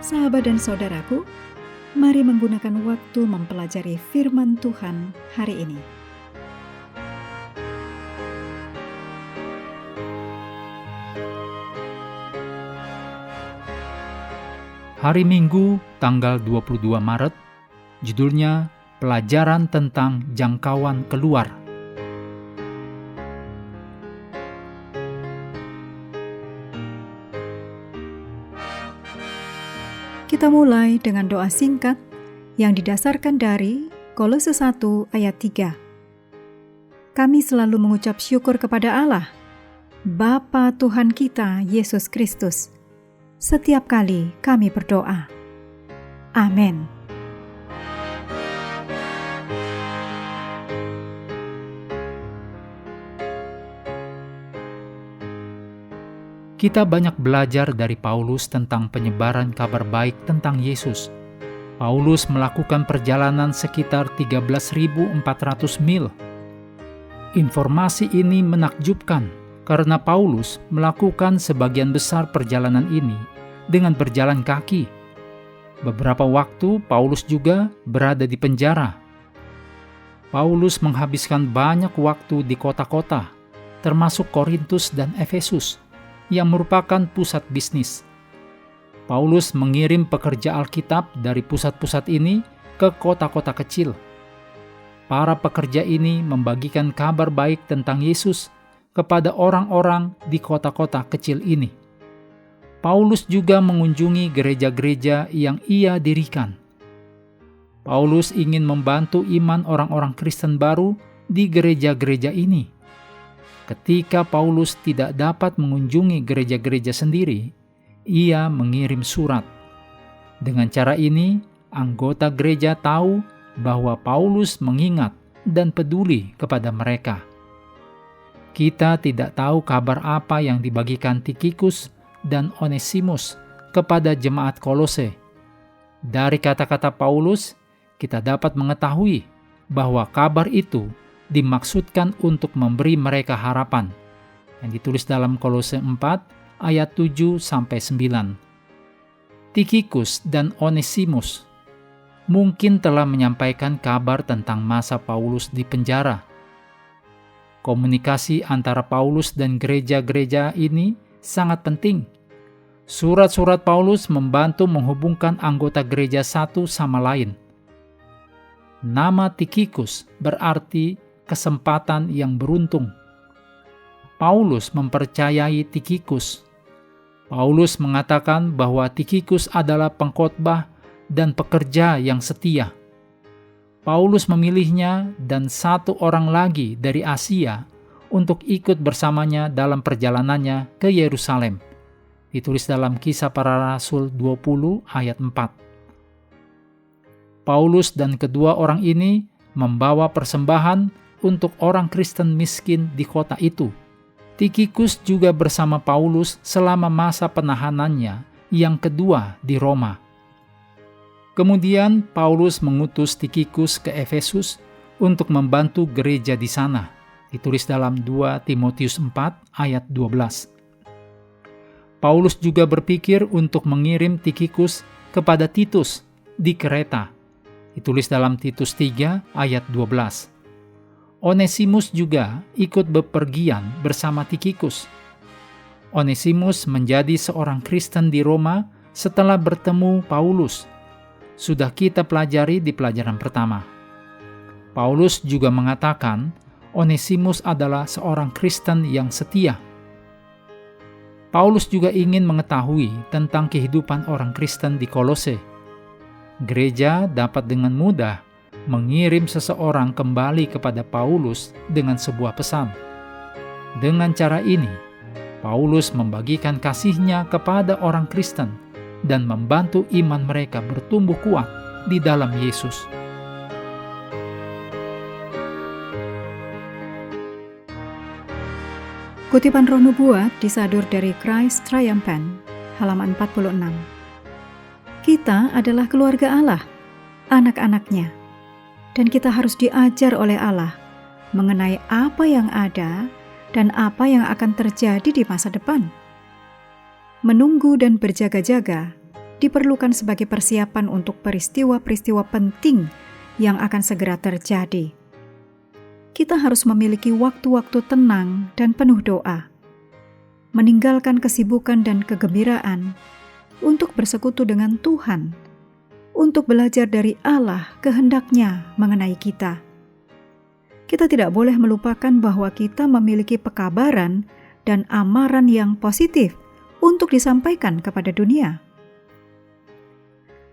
Sahabat dan saudaraku, mari menggunakan waktu mempelajari firman Tuhan hari ini. Hari Minggu, tanggal 22 Maret, judulnya Pelajaran tentang Jangkauan Keluar. Kita mulai dengan doa singkat yang didasarkan dari Kolose 1 ayat 3. Kami selalu mengucap syukur kepada Allah, Bapa Tuhan kita Yesus Kristus, setiap kali kami berdoa. Amin. Kita banyak belajar dari Paulus tentang penyebaran kabar baik tentang Yesus. Paulus melakukan perjalanan sekitar 13.400 mil. Informasi ini menakjubkan karena Paulus melakukan sebagian besar perjalanan ini dengan berjalan kaki. Beberapa waktu Paulus juga berada di penjara. Paulus menghabiskan banyak waktu di kota-kota, termasuk Korintus dan Efesus, yang merupakan pusat bisnis. Paulus mengirim pekerja Alkitab dari pusat-pusat ini ke kota-kota kecil. Para pekerja ini membagikan kabar baik tentang Yesus kepada orang-orang di kota-kota kecil ini. Paulus juga mengunjungi gereja-gereja yang ia dirikan. Paulus ingin membantu iman orang-orang Kristen baru di gereja-gereja ini. Ketika Paulus tidak dapat mengunjungi gereja-gereja sendiri, ia mengirim surat. Dengan cara ini, anggota gereja tahu bahwa Paulus mengingat dan peduli kepada mereka. Kita tidak tahu kabar apa yang dibagikan Tikhikus dan Onesimus kepada jemaat Kolose. Dari kata-kata Paulus, kita dapat mengetahui bahwa kabar itu dimaksudkan untuk memberi mereka harapan, yang ditulis dalam Kolose 4 ayat 7-9. Tikhikus dan Onesimus mungkin telah menyampaikan kabar tentang masa Paulus di penjara. Komunikasi antara Paulus dan gereja-gereja ini sangat penting. Surat-surat Paulus membantu menghubungkan anggota gereja satu sama lain. Nama Tikhikus berarti kesempatan yang beruntung. Paulus mempercayai Tikhikus. Paulus mengatakan bahwa Tikhikus adalah pengkhotbah dan pekerja yang setia. Paulus memilihnya dan satu orang lagi dari Asia untuk ikut bersamanya dalam perjalanannya ke Yerusalem. Ditulis dalam Kisah Para Rasul 20 ayat 4. Paulus dan kedua orang ini membawa persembahan untuk orang Kristen miskin di kota itu. Tikhikus juga bersama Paulus selama masa penahanannya yang kedua di Roma. Kemudian Paulus mengutus Tikhikus ke Efesus untuk membantu gereja di sana. Ditulis dalam 2 Timotius 4 ayat 12. Paulus juga berpikir untuk mengirim Tikhikus kepada Titus di Kreta. Ditulis dalam Titus 3 ayat 12. Onesimus juga ikut bepergian bersama Tikhikus. Onesimus menjadi seorang Kristen di Roma setelah bertemu Paulus. Sudah kita pelajari di pelajaran pertama. Paulus juga mengatakan Onesimus adalah seorang Kristen yang setia. Paulus juga ingin mengetahui tentang kehidupan orang Kristen di Kolose. Gereja dapat dengan mudah mengirim seseorang kembali kepada Paulus dengan sebuah pesan. Dengan cara ini, Paulus membagikan kasihnya kepada orang Kristen dan membantu iman mereka bertumbuh kuat di dalam Yesus. Kutipan Roh Nubuat disadur dari Christ Triumphant, halaman 46. Kita adalah keluarga Allah, anak-anaknya. Dan kita harus diajar oleh Allah mengenai apa yang ada dan apa yang akan terjadi di masa depan. Menunggu dan berjaga-jaga diperlukan sebagai persiapan untuk peristiwa-peristiwa penting yang akan segera terjadi. Kita harus memiliki waktu-waktu tenang dan penuh doa, meninggalkan kesibukan dan kegembiraan untuk bersekutu dengan Tuhan, untuk belajar dari Allah kehendak-Nya mengenai kita. Kita tidak boleh melupakan bahwa kita memiliki pekabaran dan amaran yang positif untuk disampaikan kepada dunia.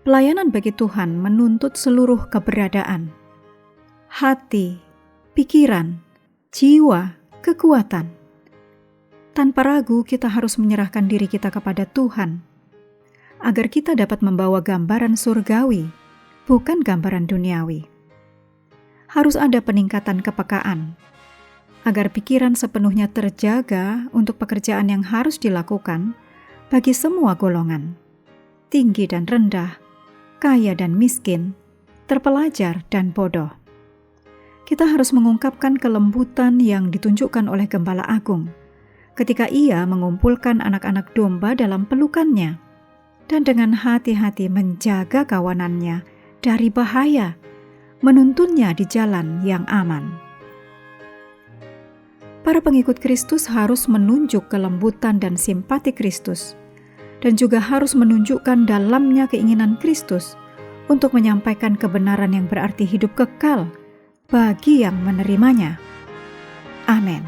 Pelayanan bagi Tuhan menuntut seluruh keberadaan, hati, pikiran, jiwa, kekuatan. Tanpa ragu kita harus menyerahkan diri kita kepada Tuhan, agar kita dapat membawa gambaran surgawi, bukan gambaran duniawi. Harus ada peningkatan kepekaan, agar pikiran sepenuhnya terjaga untuk pekerjaan yang harus dilakukan bagi semua golongan, tinggi dan rendah, kaya dan miskin, terpelajar dan bodoh. Kita harus mengungkapkan kelembutan yang ditunjukkan oleh Gembala Agung ketika ia mengumpulkan anak-anak domba dalam pelukannya dan dengan hati-hati menjaga kawanannya dari bahaya, menuntunnya di jalan yang aman. Para pengikut Kristus harus menunjuk kelembutan dan simpati Kristus, dan juga harus menunjukkan dalamnya keinginan Kristus untuk menyampaikan kebenaran yang berarti hidup kekal bagi yang menerimanya. Amin.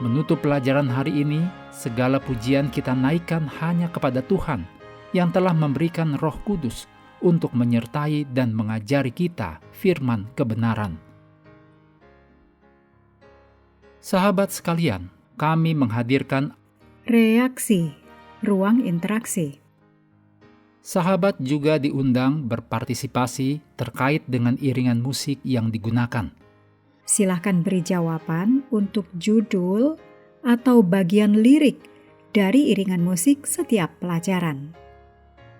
Menutup pelajaran hari ini, segala pujian kita naikkan hanya kepada Tuhan yang telah memberikan Roh Kudus untuk menyertai dan mengajari kita firman kebenaran. Sahabat sekalian, kami menghadirkan Reaksi, ruang interaksi. Sahabat juga diundang berpartisipasi terkait dengan iringan musik yang digunakan. Silahkan beri jawaban untuk judul atau bagian lirik dari iringan musik setiap pelajaran.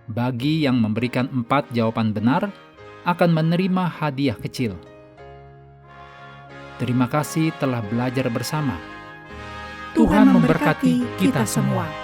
Bagi yang memberikan 4 jawaban benar, akan menerima hadiah kecil. Terima kasih telah belajar bersama. Tuhan memberkati kita semua.